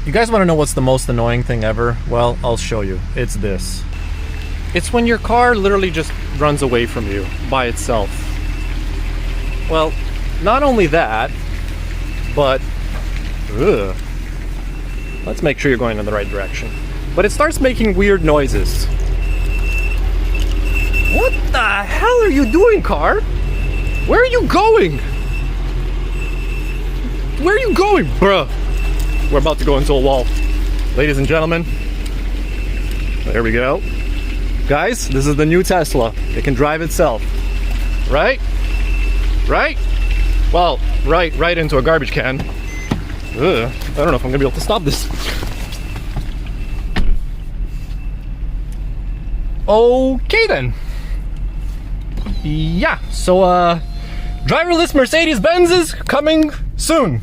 You guys want to know what's the most annoying thing ever? Well, I'll show you. It's this. It's when your car literally just runs away from you by itself. Well, not only that, but let's make sure you're going in the right direction. But it starts making weird noises. What the hell are you doing, car? Where are you going? Where are you going, bruh? We're about to go into a wall. Ladies and gentlemen, there we go. Guys, this is the new Tesla. It can drive itself. Right? Right? Well, right into a garbage can. I don't know if I'm gonna be able to stop this. Okay then. Yeah, so driverless Mercedes-Benz is coming soon.